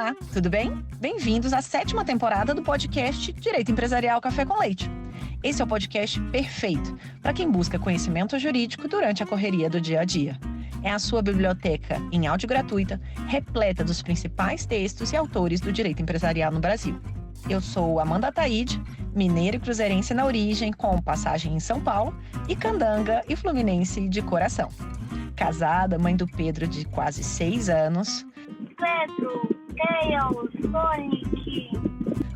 Olá, tudo bem? Bem-vindos à 7ª temporada do podcast Direito Empresarial Café com Leite. Esse é o podcast perfeito para quem busca conhecimento jurídico durante a correria do dia a dia. É a sua biblioteca em áudio gratuita, repleta dos principais textos e autores do direito empresarial no Brasil. Eu sou Amanda Taide, mineira e cruzeirense na origem, com passagem em São Paulo, e candanga e fluminense de coração. Casada, mãe do Pedro de quase 6 anos. Pedro, Tails, Sonic.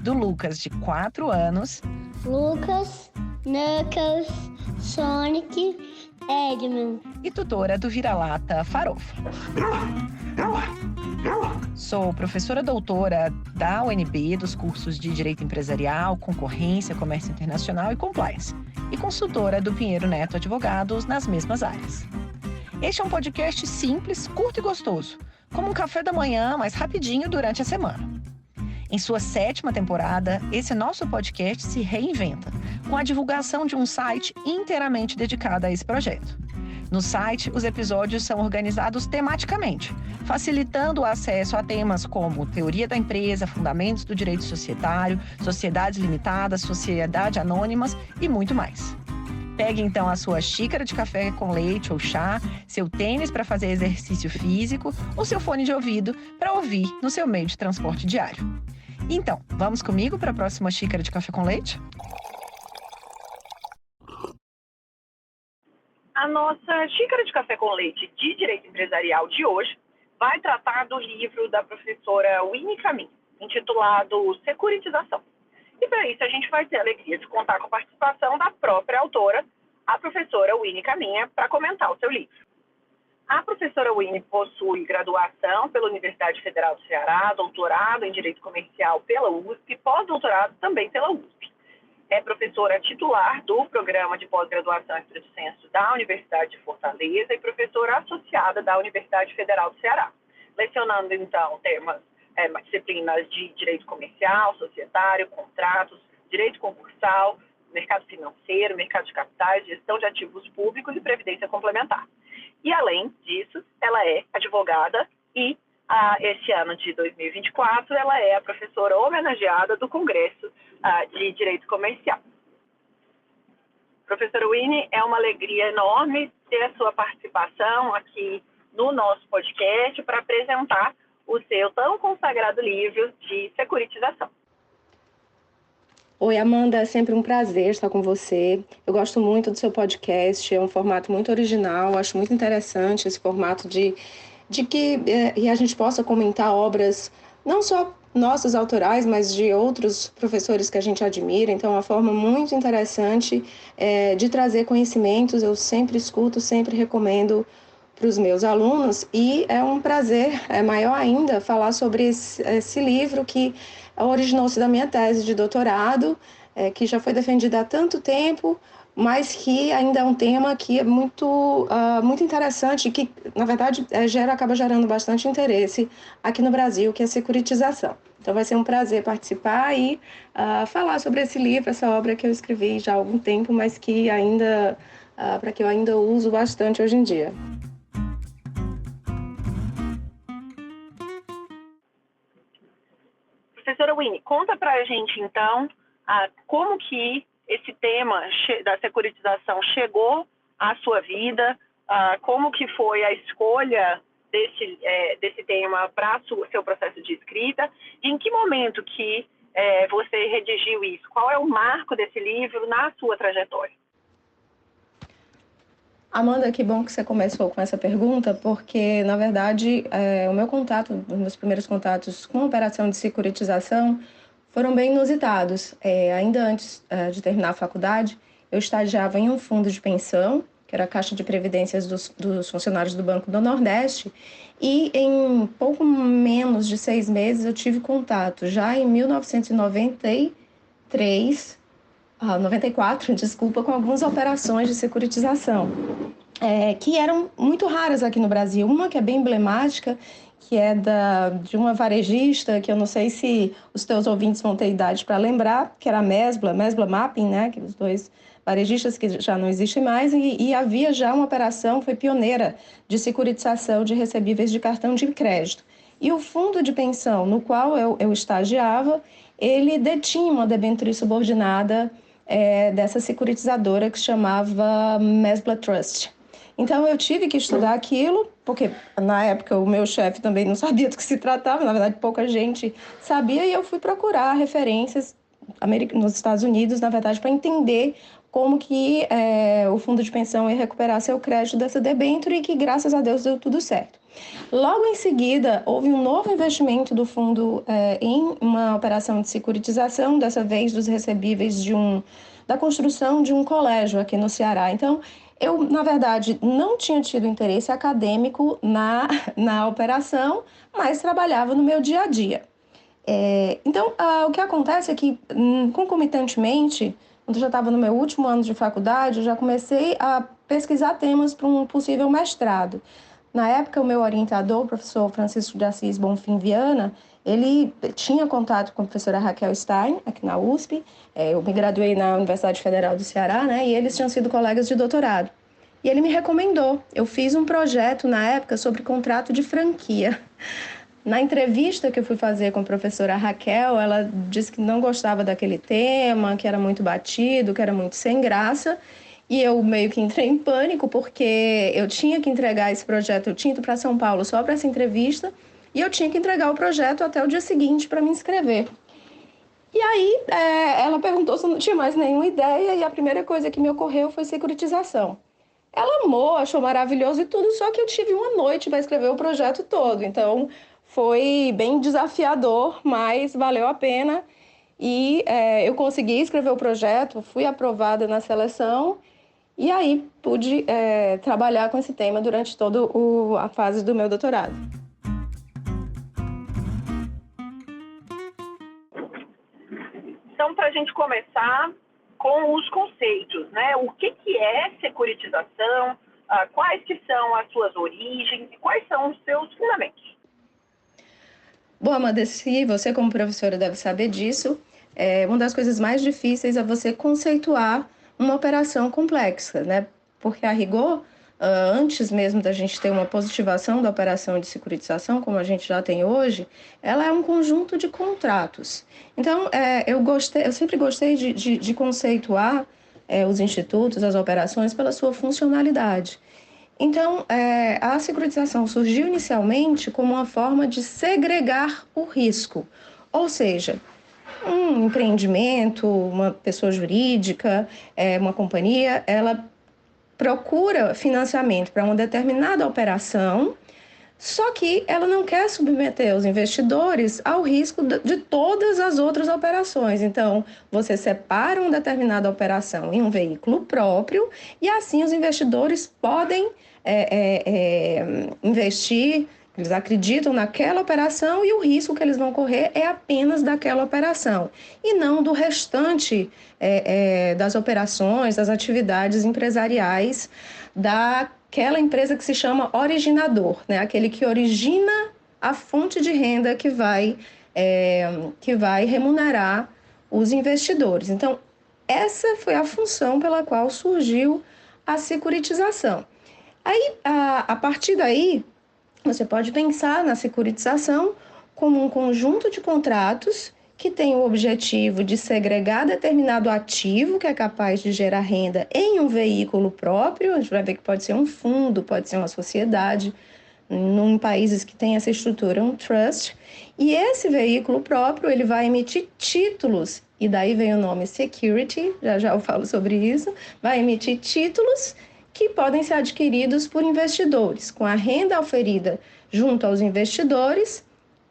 Do Lucas de 4 anos. Lucas, Knuckles, Sonic, Eggman. E tutora do Vira-Lata Farofa. Sou professora doutora da UNB dos cursos de Direito Empresarial, Concorrência, Comércio Internacional e Compliance. E consultora do Pinheiro Neto Advogados nas mesmas áreas. Este é um podcast simples, curto e gostoso, como um café da manhã, mais rapidinho durante a semana. Em sua 7ª temporada, esse nosso podcast se reinventa, com a divulgação de um site inteiramente dedicado a esse projeto. No site, os episódios são organizados tematicamente, facilitando o acesso a temas como teoria da empresa, fundamentos do direito societário, sociedades limitadas, sociedades anônimas e muito mais. Pegue então a sua xícara de café com leite ou chá, seu tênis para fazer exercício físico ou seu fone de ouvido para ouvir no seu meio de transporte diário. Então, vamos comigo para a próxima xícara de café com leite? A nossa xícara de café com leite de direito empresarial de hoje vai tratar do livro da professora Winnie Caminha, intitulado Securitização. E para isso a gente vai ter a alegria de contar com a participação da própria autora, a professora Winnie Caminha, para comentar o seu livro. A professora Winnie possui graduação pela Universidade Federal do Ceará, doutorado em Direito Comercial pela USP e pós-doutorado também pela USP. É professora titular do Programa de Pós-Graduação em Estrito Senso da Universidade de Fortaleza e professora associada da Universidade Federal do Ceará, lecionando, então, disciplinas de Direito Comercial, Societário, Contratos, Direito Concursal, Mercado Financeiro, Mercado de Capitais, Gestão de Ativos Públicos e Previdência Complementar. E, além disso, ela é advogada e, esse ano de 2024, ela é a professora homenageada do Congresso de Direito Comercial. Professora Winnie, é uma alegria enorme ter a sua participação aqui no nosso podcast para apresentar o seu tão consagrado livro de securitização. Oi, Amanda, é sempre um prazer estar com você. Eu gosto muito do seu podcast, é um formato muito original, acho muito interessante esse formato de que a gente possa comentar obras, não só nossas autorais, mas de outros professores que a gente admira. Então, é uma forma muito interessante de trazer conhecimentos. Eu sempre escuto, sempre recomendo para os meus alunos, e é um prazer maior ainda falar sobre esse livro que originou-se da minha tese de doutorado, que já foi defendida há tanto tempo, mas que ainda é um tema que é muito interessante e que, na verdade, acaba gerando bastante interesse aqui no Brasil, que é a securitização. Então vai ser um prazer participar e falar sobre esse livro, essa obra que eu escrevi já há algum tempo, mas que ainda, para que eu ainda uso bastante hoje em dia. Professora Winnie, conta para a gente, então, como que esse tema da securitização chegou à sua vida, como que foi a escolha desse tema para o seu processo de escrita, e em que momento que você redigiu isso? Qual é o marco desse livro na sua trajetória? Amanda, que bom que você começou com essa pergunta, porque, na verdade, os meus primeiros contatos com a operação de securitização foram bem inusitados. Ainda antes de terminar a faculdade, eu estagiava em um fundo de pensão, que era a Caixa de Previdências dos funcionários do Banco do Nordeste, e em pouco menos de 6 meses eu tive contato, já em 94, com algumas operações de securitização, que eram muito raras aqui no Brasil. Uma que é bem emblemática, que é de uma varejista, que eu não sei se os teus ouvintes vão ter idade para lembrar, que era a Mesbla Mapping, né, que os dois varejistas que já não existem mais, e havia já uma operação, foi pioneira, de securitização de recebíveis de cartão de crédito. E o fundo de pensão no qual eu estagiava, ele detinha uma debênture subordinada dessa securitizadora que se chamava Mesbla Trust. Então, eu tive que estudar aquilo, porque na época o meu chefe também não sabia do que se tratava, na verdade pouca gente sabia, e eu fui procurar referências nos Estados Unidos, na verdade, para entender como que o fundo de pensão ia recuperar seu crédito dessa debênture e que, graças a Deus, deu tudo certo. Logo em seguida, houve um novo investimento do fundo em uma operação de securitização, dessa vez dos recebíveis da construção de um colégio aqui no Ceará. Então, eu, na verdade, não tinha tido interesse acadêmico na operação, mas trabalhava no meu dia a dia. Então, o que acontece é que, concomitantemente, quando eu já estava no meu último ano de faculdade, eu já comecei a pesquisar temas para um possível mestrado. Na época, o meu orientador, o professor Francisco de Assis Bonfim Viana, ele tinha contato com a professora Raquel Stein, aqui na USP. Eu me graduei na Universidade Federal do Ceará, né? E eles tinham sido colegas de doutorado. E ele me recomendou. Eu fiz um projeto, na época, sobre contrato de franquia. Na entrevista que eu fui fazer com a professora Raquel, ela disse que não gostava daquele tema, que era muito batido, que era muito sem graça. E eu meio que entrei em pânico, porque eu tinha que entregar esse projeto, eu tinha ido para São Paulo só para essa entrevista, e eu tinha que entregar o projeto até o dia seguinte para me inscrever. E aí, ela perguntou se eu não tinha mais nenhuma ideia, e a primeira coisa que me ocorreu foi securitização. Ela amou, achou maravilhoso e tudo, só que eu tive uma noite para escrever o projeto todo. Então, foi bem desafiador, mas valeu a pena. E eu consegui escrever o projeto, fui aprovada na seleção, e aí pude trabalhar com esse tema durante toda a fase do meu doutorado. Então, para a gente começar com os conceitos, né? O que é securitização, quais que são as suas origens e quais são os seus fundamentos? Bom, Amanda, se você como professora deve saber disso, uma das coisas mais difíceis é você conceituar uma operação complexa, né? Porque, a rigor, antes mesmo da gente ter uma positivação da operação de securitização, como a gente já tem hoje, ela é um conjunto de contratos. Então, eu sempre gostei de conceituar os institutos, as operações, pela sua funcionalidade. Então, a securitização surgiu inicialmente como uma forma de segregar o risco, ou seja, um empreendimento, uma pessoa jurídica, uma companhia, ela procura financiamento para uma determinada operação, só que ela não quer submeter os investidores ao risco de todas as outras operações. Então, você separa uma determinada operação em um veículo próprio e assim os investidores podem investir, eles acreditam naquela operação e o risco que eles vão correr é apenas daquela operação e não do restante das operações, das atividades empresariais daquela empresa que se chama originador, né? Aquele que origina a fonte de renda que vai remunerar os investidores. Então, essa foi a função pela qual surgiu a securitização. Aí, a partir daí, você pode pensar na securitização como um conjunto de contratos que tem o objetivo de segregar determinado ativo que é capaz de gerar renda em um veículo próprio. A gente vai ver que pode ser um fundo, pode ser uma sociedade, em países que tem essa estrutura, um trust. E esse veículo próprio, ele vai emitir títulos, e daí vem o nome security, já eu falo sobre isso, vai emitir títulos que podem ser adquiridos por investidores. Com a renda oferida junto aos investidores,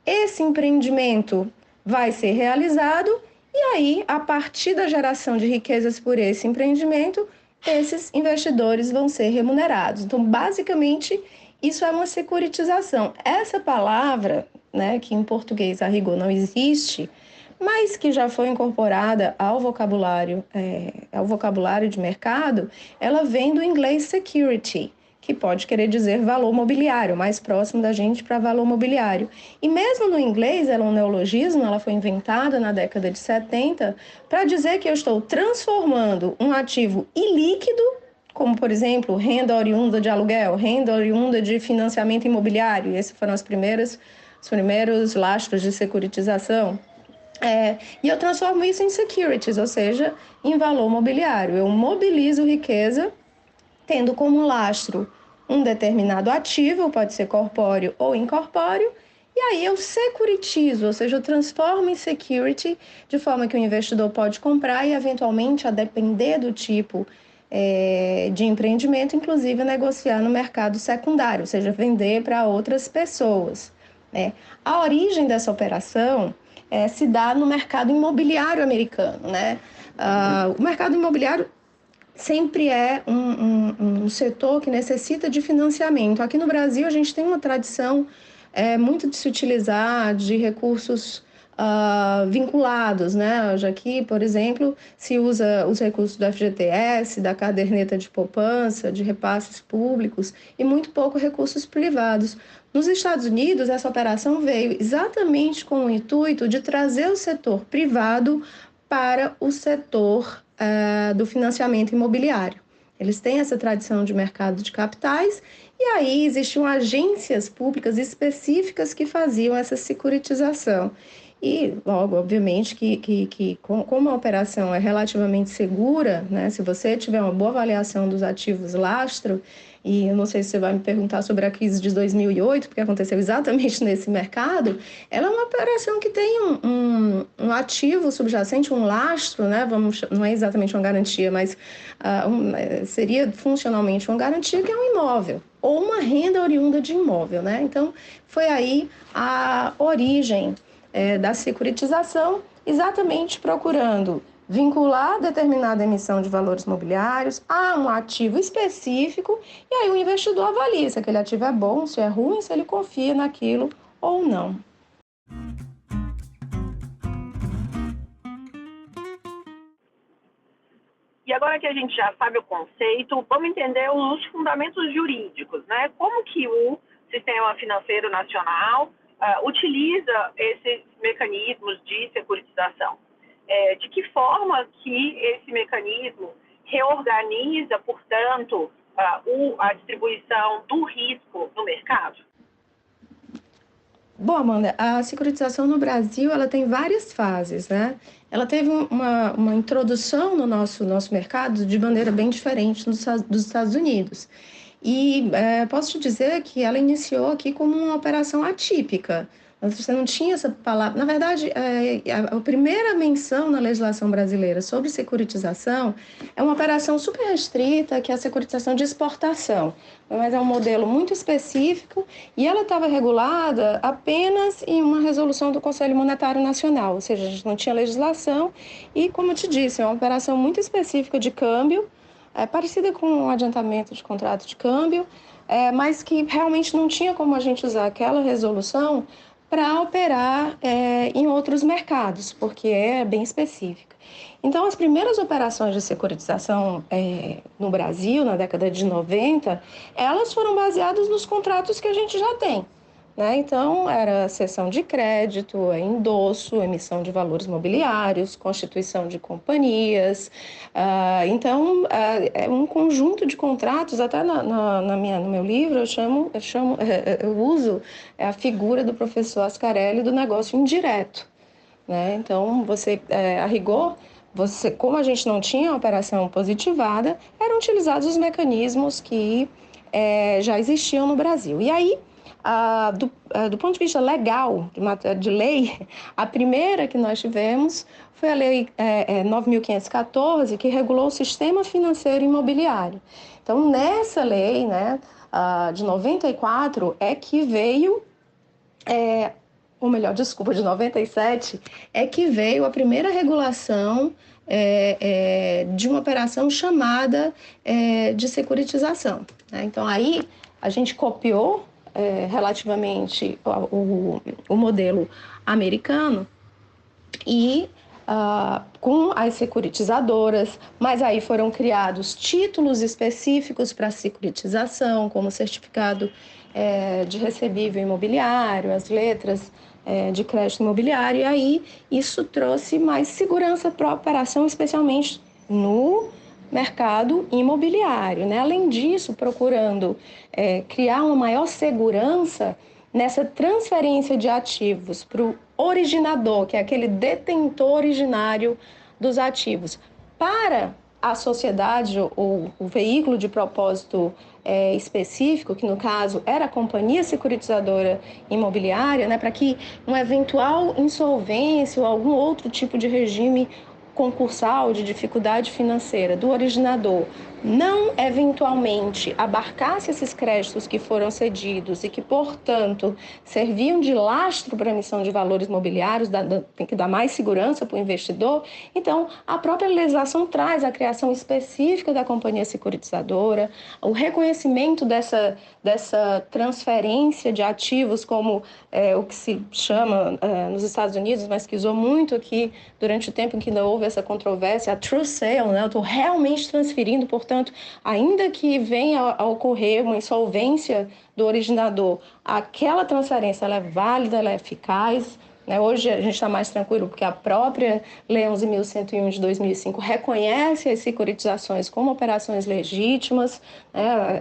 esse empreendimento vai ser realizado e aí, a partir da geração de riquezas por esse empreendimento, esses investidores vão ser remunerados. Então, basicamente, isso é uma securitização. Essa palavra, né, que em português a rigor não existe, mas que já foi incorporada ao vocabulário de mercado, ela vem do inglês security, que pode querer dizer valor mobiliário, mais próximo da gente para valor mobiliário. E mesmo no inglês, ela é um neologismo, ela foi inventada na década de 70 para dizer que eu estou transformando um ativo ilíquido, como, por exemplo, renda oriunda de aluguel, renda oriunda de financiamento imobiliário, e essas foram as primeiras os primeiros lastros de securitização. E eu transformo isso em securities, ou seja, em valor mobiliário. Eu mobilizo riqueza tendo como lastro um determinado ativo, pode ser corpóreo ou incorpóreo, e aí eu securitizo, ou seja, eu transformo em security, de forma que o investidor pode comprar e, eventualmente, a depender do tipo de empreendimento, inclusive negociar no mercado secundário, ou seja, vender para outras pessoas, né? A origem dessa operação se dá no mercado imobiliário americano, né? O mercado imobiliário sempre é um setor que necessita de financiamento. Aqui no Brasil, a gente tem uma tradição muito de se utilizar de recursos vinculados, né? Já que, por exemplo, se usa os recursos do FGTS, da caderneta de poupança, de repasses públicos e muito pouco recursos privados. Nos Estados Unidos, essa operação veio exatamente com o intuito de trazer o setor privado para o setor do financiamento imobiliário. Eles têm essa tradição de mercado de capitais e aí existiam agências públicas específicas que faziam essa securitização. E, logo, obviamente, que como a operação é relativamente segura, né, se você tiver uma boa avaliação dos ativos lastro, e eu não sei se você vai me perguntar sobre a crise de 2008, porque aconteceu exatamente nesse mercado, ela é uma operação que tem um ativo subjacente, um lastro, né, não é exatamente uma garantia, mas seria funcionalmente uma garantia, que é um imóvel, ou uma renda oriunda de imóvel, né? Então, foi aí a origem da securitização, exatamente procurando vincular determinada emissão de valores mobiliários a um ativo específico, e aí o investidor avalia se aquele ativo é bom, se é ruim, se ele confia naquilo ou não. E agora que a gente já sabe o conceito, vamos entender os fundamentos jurídicos, né? Como que o Sistema Financeiro Nacional utiliza esses mecanismos de securitização. De que forma que esse mecanismo reorganiza, portanto, a distribuição do risco no mercado? Bom, Amanda, a securitização no Brasil ela tem várias fases, né? Ela teve uma introdução no nosso mercado de maneira bem diferente dos Estados Unidos. E posso te dizer que ela iniciou aqui como uma operação atípica. Você não tinha essa palavra. Na verdade, a primeira menção na legislação brasileira sobre securitização é uma operação super restrita, que é a securitização de exportação. Mas é um modelo muito específico e ela estava regulada apenas em uma resolução do Conselho Monetário Nacional, ou seja, a gente não tinha legislação e, como eu te disse, é uma operação muito específica de câmbio, parecida com um adiantamento de contrato de câmbio, mas que realmente não tinha como a gente usar aquela resolução para operar em outros mercados, porque é bem específica. Então, as primeiras operações de securitização no Brasil, na década de 90, elas foram baseadas nos contratos que a gente já tem, né? Então, era cessão de crédito, endosso, emissão de valores mobiliários, constituição de companhias. Então, é um conjunto de contratos, até no meu livro eu uso a figura do professor Ascarelli do negócio indireto, né? Então, a rigor, como a gente não tinha operação positivada, eram utilizados os mecanismos que já existiam no Brasil. E aí, do ponto de vista legal, de lei, a primeira que nós tivemos foi a Lei 9.514, que regulou o sistema financeiro imobiliário. Então, nessa lei, né, de 94, é que veio, de 97, é que veio a primeira regulação de uma operação chamada de securitização, né? Então, aí a gente copiou relativamente o modelo americano e com as securitizadoras, mas aí foram criados títulos específicos para securitização, como certificado de recebível imobiliário, as letras de crédito imobiliário, e aí isso trouxe mais segurança para a operação, especialmente no mercado imobiliário, né? Além disso, procurando criar uma maior segurança nessa transferência de ativos para o originador, que é aquele detentor originário dos ativos, para a sociedade ou o veículo de propósito específico, que no caso era a companhia securitizadora imobiliária, né, para que uma eventual insolvência ou algum outro tipo de regime concursal de dificuldade financeira do originador não eventualmente abarcasse esses créditos que foram cedidos e que, portanto, serviam de lastro para a emissão de valores mobiliários, tem que dar mais segurança para o investidor. Então, a própria legislação traz a criação específica da companhia securitizadora, o reconhecimento dessa transferência de ativos, como o que se chama nos Estados Unidos, mas que usou muito aqui durante o tempo em que não houve essa controvérsia, a true sale, né? Eu estou realmente transferindo, portanto, ainda que venha a ocorrer uma insolvência do originador, aquela transferência ela é válida, ela é eficaz. Hoje a gente está mais tranquilo porque a própria Lei 11.101 de 2005 reconhece as securitizações como operações legítimas,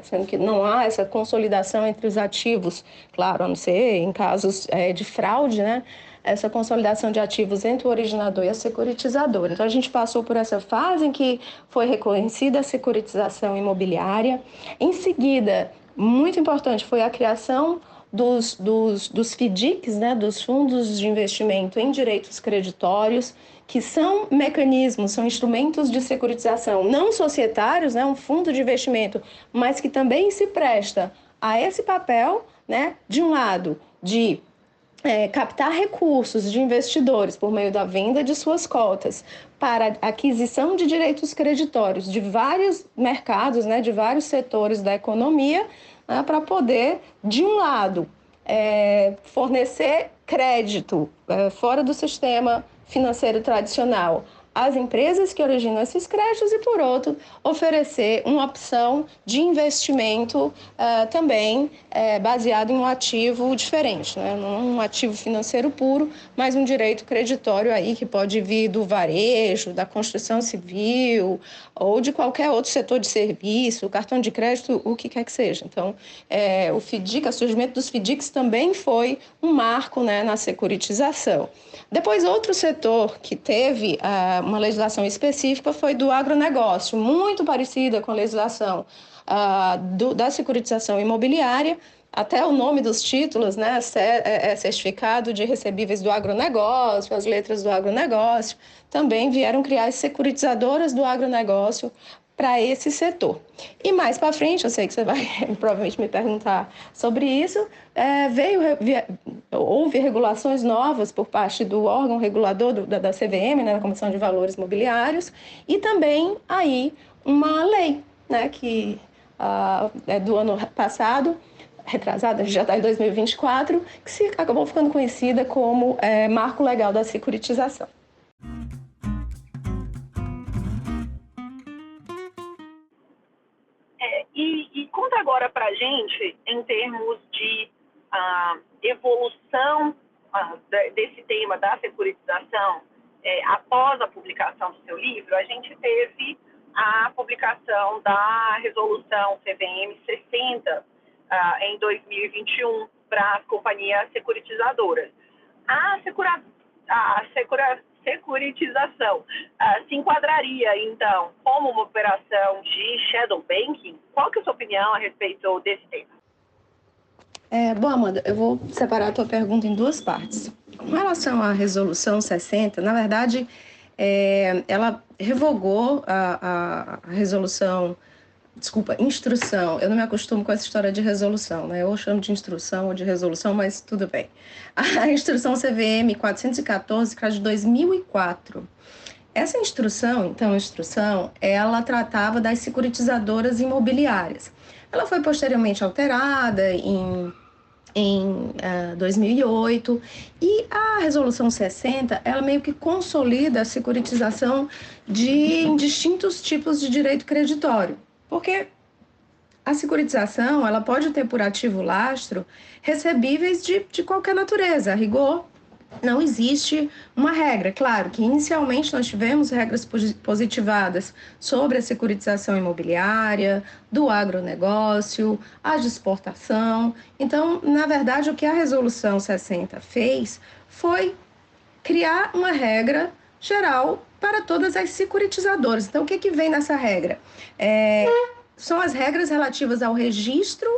sendo que não há essa consolidação entre os ativos, claro, a não ser em casos de fraude, essa consolidação de ativos entre o originador e a securitizadora. Então, a gente passou por essa fase em que foi reconhecida a securitização imobiliária. Em seguida, muito importante, foi a criação dos FDICs, dos fundos de investimento em direitos creditórios, que são mecanismos, são instrumentos de securitização não societários, um fundo de investimento, mas que também se presta a esse papel, de um lado, de captar recursos de investidores por meio da venda de suas cotas para aquisição de direitos creditórios de vários mercados, de vários setores da economia, para poder, de um lado, fornecer crédito fora do sistema financeiro tradicional às empresas que originam esses créditos e, por outro, oferecer uma opção de investimento também baseado em um ativo diferente, não um ativo financeiro puro, mas um direito creditório aí que pode vir do varejo, da construção civil ou de qualquer outro setor de serviço, cartão de crédito, o que quer que seja. Então, o FDIC, o surgimento dos FDICs também foi um marco na securitização. Depois, outro setor que teve uma legislação específica foi do agronegócio, muito parecida com a legislação da securitização imobiliária. Até o nome dos títulos, é certificado de recebíveis do agronegócio, as letras do agronegócio, também vieram criar as securitizadoras do agronegócio para esse setor. E mais para frente, eu sei que você vai provavelmente me perguntar sobre isso, houve regulações novas por parte do órgão regulador da CVM, da Comissão de Valores Mobiliários, e também aí uma lei, que é do ano passado, retrasada, já está em 2024, que acabou ficando conhecida como Marco Legal da Securitização. E conta agora para a gente, em termos de evolução desse tema da securitização, após a publicação do seu livro, a gente teve a publicação da resolução CVM 60 em 2021 para as companhias securitizadoras. A securitização se enquadraria, então, como uma operação de shadow banking? Qual que é a sua opinião a respeito desse tema? Bom, Amanda, eu vou separar a tua pergunta em duas partes. Com relação à resolução 60, na verdade, ela revogou a resolução, instrução. Eu não me acostumo com essa história de resolução, Eu chamo de instrução ou de resolução, mas tudo bem. A instrução CVM 414, que é de 2004. Essa instrução, ela tratava das securitizadoras imobiliárias. Ela foi posteriormente alterada em 2008, e a resolução 60, ela meio que consolida a securitização em distintos tipos de direito creditório. Porque a securitização, ela pode ter por ativo lastro recebíveis de qualquer natureza, a rigor. não existe uma regra. Claro que inicialmente nós tivemos regras positivadas sobre a securitização imobiliária, do agronegócio, a de exportação. Então, na verdade, o que a Resolução 60 fez foi criar uma regra geral para todas as securitizadoras. Então, o que vem nessa regra? São as regras relativas ao registro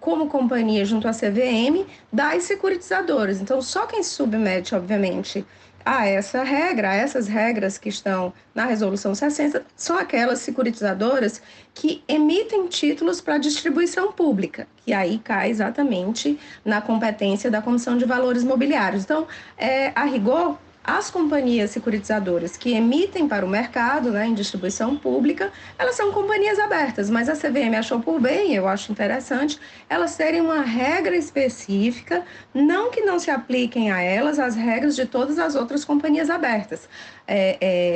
como companhia junto à CVM das securitizadoras. Então, só quem se submete, obviamente, a essa regra, a essas regras que estão na Resolução 60, são aquelas securitizadoras que emitem títulos para distribuição pública, que aí cai exatamente na competência da Comissão de Valores Mobiliários. Então, a rigor, as companhias securitizadoras que emitem para o mercado, em distribuição pública, elas são companhias abertas, mas a CVM achou por bem, eu acho interessante, elas terem uma regra específica, não que não se apliquem a elas as regras de todas as outras companhias abertas,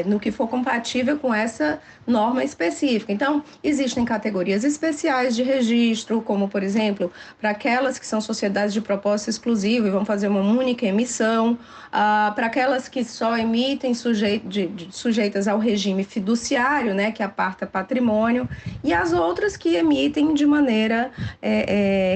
no que for compatível com essa norma específica. Então, existem categorias especiais de registro, como, por exemplo, para aquelas que são sociedades de propósito exclusivo e vão fazer uma única emissão, para aquelas que só emitem sujeitas ao regime fiduciário, que aparta patrimônio, e as outras que emitem de maneira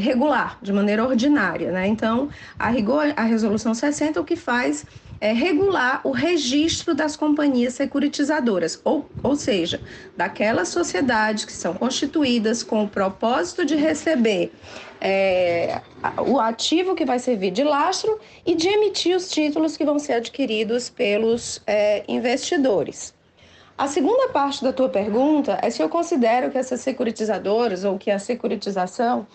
regular, de maneira ordinária. Então, a rigor, a Resolução 60 o que faz é regular o registro das companhias securitizadoras, ou seja, daquelas sociedades que são constituídas com o propósito de receber o ativo que vai servir de lastro e de emitir os títulos que vão ser adquiridos pelos investidores. A segunda parte da tua pergunta é se eu considero que essas securitizadoras ou que a securitização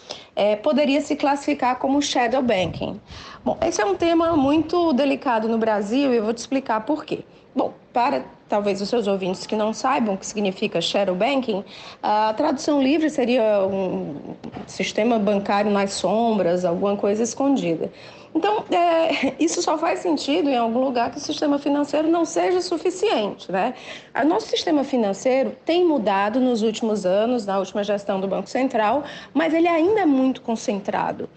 poderia se classificar como shadow banking. Bom, esse é um tema muito delicado no Brasil e eu vou te explicar por quê. Bom, para talvez os seus ouvintes que não saibam o que significa shadow banking, a tradução livre seria um sistema bancário nas sombras, alguma coisa escondida. Então, isso só faz sentido em algum lugar que o sistema financeiro não seja suficiente, O nosso sistema financeiro tem mudado nos últimos anos, na última gestão do Banco Central, mas ele ainda é muito concentrado.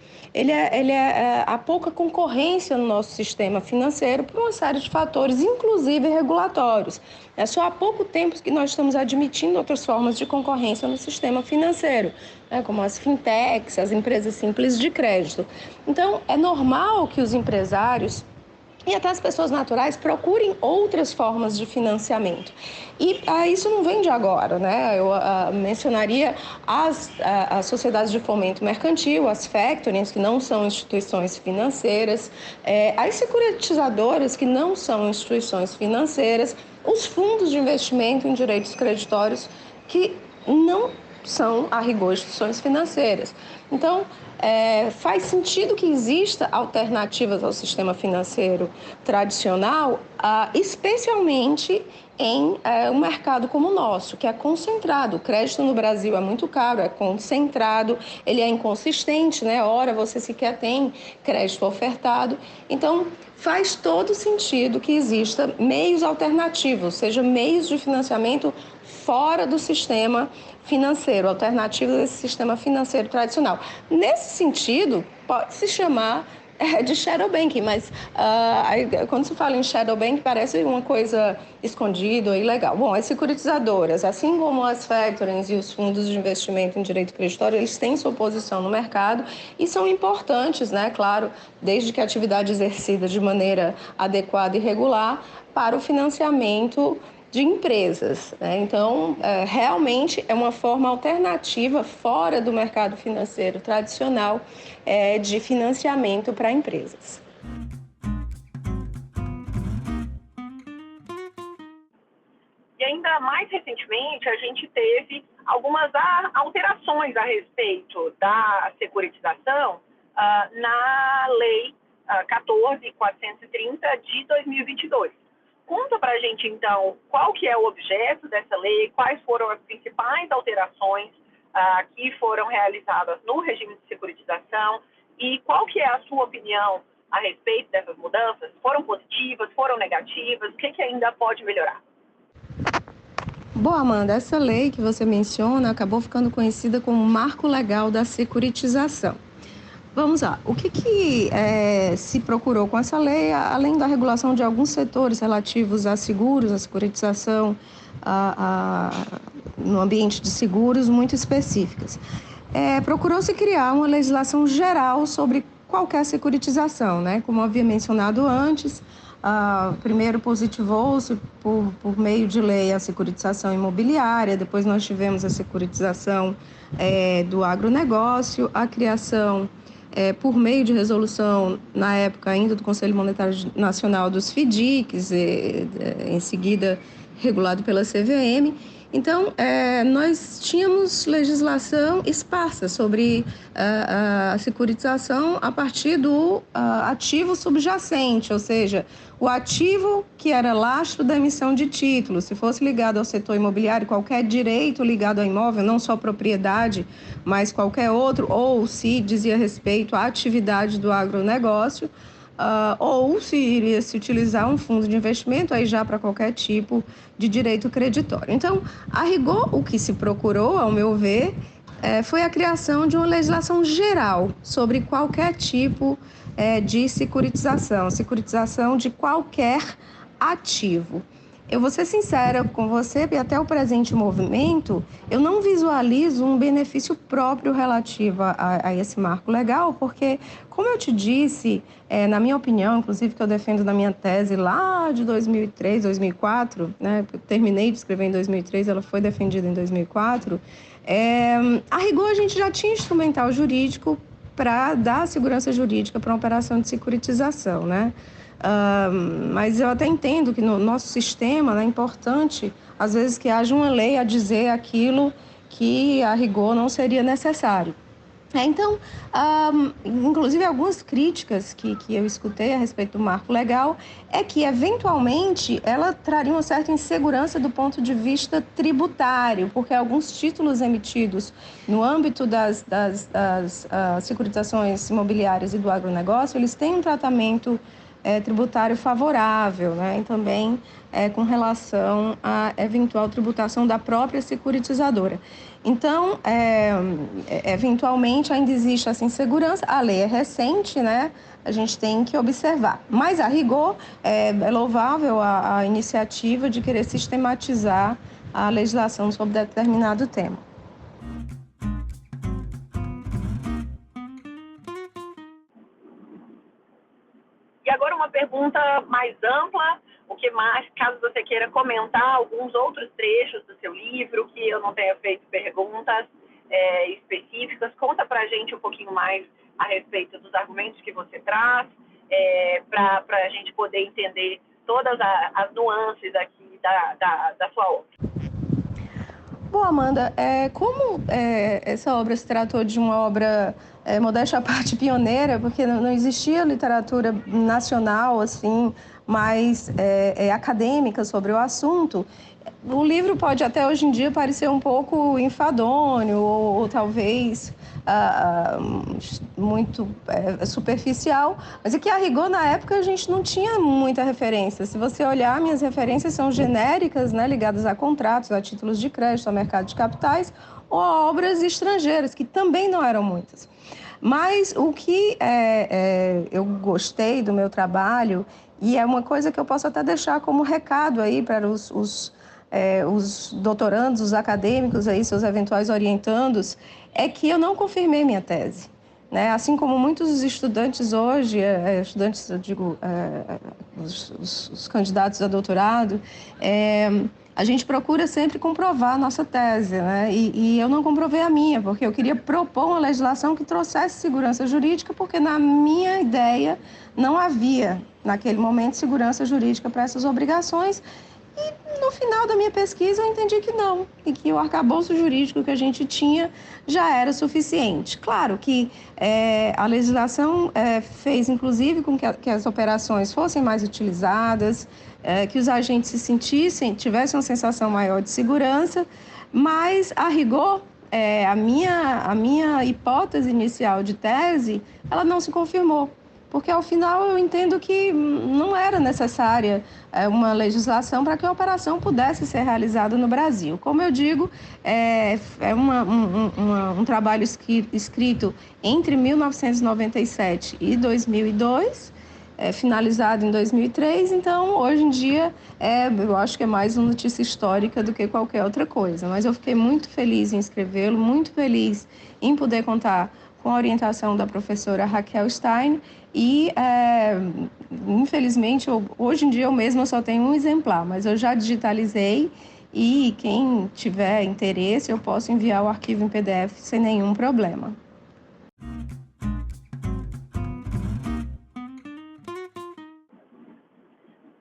Há pouca concorrência no nosso sistema financeiro por uma série de fatores, inclusive regulatórios. É só há pouco tempo que nós estamos admitindo outras formas de concorrência no sistema financeiro, como as fintechs, as empresas simples de crédito. Então, é normal que os empresários e até as pessoas naturais procurem outras formas de financiamento. E isso não vem de agora, Eu mencionaria as sociedades de fomento mercantil, as factorings, que não são instituições financeiras, as securitizadoras, que não são instituições financeiras, os fundos de investimento em direitos creditórios, que não são, a rigor, instituições financeiras. Então, faz sentido que exista alternativas ao sistema financeiro tradicional, especialmente em um mercado como o nosso, que é concentrado. O crédito no Brasil é muito caro, é concentrado, ele é inconsistente, Ora você sequer tem crédito ofertado. Então, faz todo sentido que exista meios alternativos, seja meios de financiamento fora do sistema financeiro, alternativos desse sistema financeiro tradicional. Nesse sentido, pode se chamar de shadow banking, mas quando se fala em shadow banking parece uma coisa escondida ou ilegal. Bom, as securitizadoras, assim como as factorings e os fundos de investimento em direito creditório, eles têm sua posição no mercado e são importantes, claro, desde que a atividade exercida de maneira adequada e regular para o financiamento de empresas. Então, realmente é uma forma alternativa fora do mercado financeiro tradicional de financiamento para empresas. E ainda mais recentemente, a gente teve algumas alterações a respeito da securitização na Lei 14.430 de 2022. Conta para a gente, então, qual que é o objeto dessa lei, quais foram as principais alterações que foram realizadas no regime de securitização e qual que é a sua opinião a respeito dessas mudanças? Foram positivas, foram negativas? O que ainda pode melhorar? Bom, Amanda, essa lei que você menciona acabou ficando conhecida como Marco Legal da Securitização. Vamos lá. O que se procurou com essa lei, além da regulação de alguns setores relativos a seguros, a securitização, no ambiente de seguros muito específicas? Procurou-se criar uma legislação geral sobre qualquer securitização, né? Como havia mencionado antes, primeiro positivou-se por meio de lei a securitização imobiliária, depois nós tivemos a securitização do agronegócio, a criação por meio de resolução, na época ainda do Conselho Monetário Nacional, dos FDICs, em seguida regulado pela CVM. Então, nós tínhamos legislação esparsa sobre a securitização a partir do ativo subjacente, ou seja, o ativo que era lastro da emissão de títulos. Se fosse ligado ao setor imobiliário, qualquer direito ligado ao imóvel, não só propriedade, mas qualquer outro, ou se dizia respeito à atividade do agronegócio, ou se iria se utilizar um fundo de investimento, aí já para qualquer tipo de direito creditório. Então, a rigor, o que se procurou, ao meu ver, foi a criação de uma legislação geral sobre qualquer tipo de securitização de qualquer ativo. Eu vou ser sincera com você, e até o presente movimento, eu não visualizo um benefício próprio relativo a esse marco legal, porque, como eu te disse, na minha opinião, inclusive que eu defendo na minha tese lá de 2003, 2004, né, eu terminei de escrever em 2003, ela foi defendida em 2004, a rigor a gente já tinha instrumental jurídico para dar segurança jurídica para uma operação de securitização, né? Mas eu até entendo que no nosso sistema, né, é importante, às vezes, que haja uma lei a dizer aquilo que, a rigor, não seria necessário. Então, inclusive, algumas críticas que eu escutei a respeito do marco legal é que, eventualmente, ela traria uma certa insegurança do ponto de vista tributário, porque alguns títulos emitidos no âmbito das securitizações imobiliárias e do agronegócio, eles têm um tratamento tributário favorável, né? E também com relação à eventual tributação da própria securitizadora. Então, eventualmente, ainda existe essa insegurança. A lei é recente, né? A gente tem que observar. Mas, a rigor, é louvável a iniciativa de querer sistematizar a legislação sobre determinado tema. E agora uma pergunta mais ampla, o que mais, caso você queira comentar alguns outros trechos do seu livro, que eu não tenha feito perguntas específicas, conta pra gente um pouquinho mais a respeito dos argumentos que você traz, para a gente poder entender todas as nuances aqui da sua obra. Bom, Amanda, como essa obra se tratou de uma obra, modéstia à parte, pioneira, porque não existia literatura nacional, assim, mais acadêmica sobre o assunto, o livro pode até hoje em dia parecer um pouco enfadonho ou talvez muito superficial, mas é que, a rigor, na época, a gente não tinha muita referência. Se você olhar, minhas referências são genéricas, né, ligadas a contratos, a títulos de crédito, ao mercado de capitais, ou a obras estrangeiras, que também não eram muitas. Mas o que eu gostei do meu trabalho, e é uma coisa que eu posso até deixar como recado aí para os doutorandos, os acadêmicos, aí, seus eventuais orientandos, é que eu não confirmei minha tese, né? Assim como muitos estudantes hoje, eu digo, os candidatos a doutorado, a gente procura sempre comprovar a nossa tese, né? E eu não comprovei a minha, porque eu queria propor uma legislação que trouxesse segurança jurídica, porque, na minha ideia, não havia, naquele momento, segurança jurídica para essas obrigações. E, no final da minha pesquisa, eu entendi que não, e que o arcabouço jurídico que a gente tinha já era suficiente. Claro que a legislação fez, inclusive, com que as operações fossem mais utilizadas, que os agentes se sentissem, tivessem uma sensação maior de segurança, mas, a rigor, a minha hipótese inicial de tese, ela não se confirmou, porque ao final eu entendo que não era necessária uma legislação para que a operação pudesse ser realizada no Brasil. Como eu digo, é um trabalho escrito entre 1997 e 2002, finalizado em 2003, então hoje em dia eu acho que é mais uma notícia histórica do que qualquer outra coisa, mas eu fiquei muito feliz em escrevê-lo, muito feliz em poder contar com a orientação da professora Raquel Stein e, infelizmente, hoje em dia eu mesma só tenho um exemplar, mas eu já digitalizei e quem tiver interesse eu posso enviar o arquivo em PDF sem nenhum problema.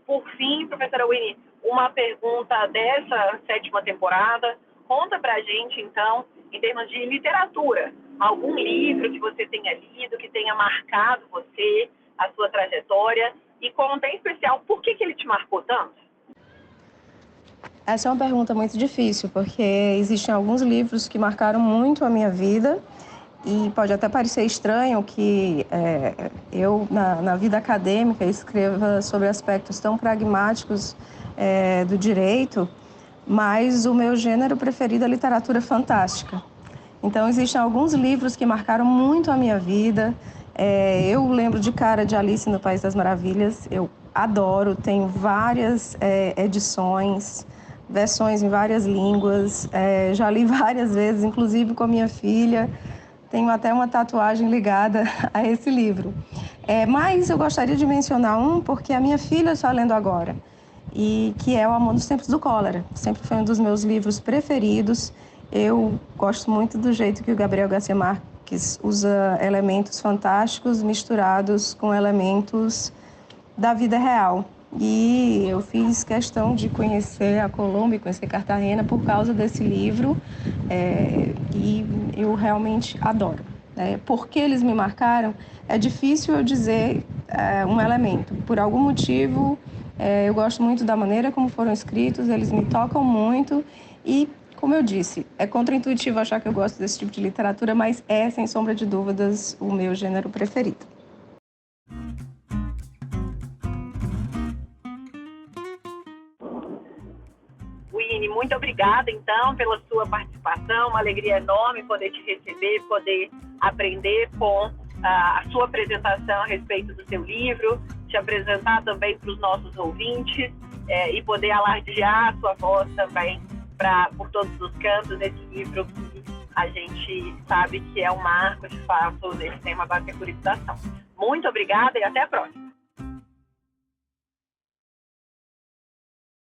Por fim, professora Winnie, uma pergunta dessa 7ª temporada. Conta pra gente, então, em termos de literatura, algum livro que você tenha lido, que tenha marcado você, a sua trajetória, e conta em especial por que ele te marcou tanto? Essa é uma pergunta muito difícil, porque existem alguns livros que marcaram muito a minha vida e pode até parecer estranho que eu, na vida acadêmica, escreva sobre aspectos tão pragmáticos do direito, mas o meu gênero preferido é literatura fantástica. Então, existem alguns livros que marcaram muito a minha vida. Eu lembro de cara de Alice no País das Maravilhas, eu adoro, tenho várias edições, versões em várias línguas, já li várias vezes, inclusive com a minha filha. Tenho até uma tatuagem ligada a esse livro. Mas eu gostaria de mencionar um porque a minha filha está lendo agora, e que é O Amor nos Tempos do Cólera. Sempre foi um dos meus livros preferidos. Eu gosto muito do jeito que o Gabriel Garcia Marques usa elementos fantásticos misturados com elementos da vida real. E eu fiz questão de conhecer a Colômbia, conhecer Cartagena por causa desse livro, e eu realmente adoro. Por que eles me marcaram? É difícil eu dizer um elemento. Por algum motivo, eu gosto muito da maneira como foram escritos, eles me tocam muito e, como eu disse, é contraintuitivo achar que eu gosto desse tipo de literatura, mas é, sem sombra de dúvidas, o meu gênero preferido. Winnie, muito obrigada, então, pela sua participação. Uma alegria enorme poder te receber, poder aprender com a sua apresentação a respeito do seu livro, te apresentar também para os nossos ouvintes e poder alardear a sua voz também por todos os cantos desse livro que a gente sabe que é um marco, de fato, nesse tema da securitização. Muito obrigada e até a próxima.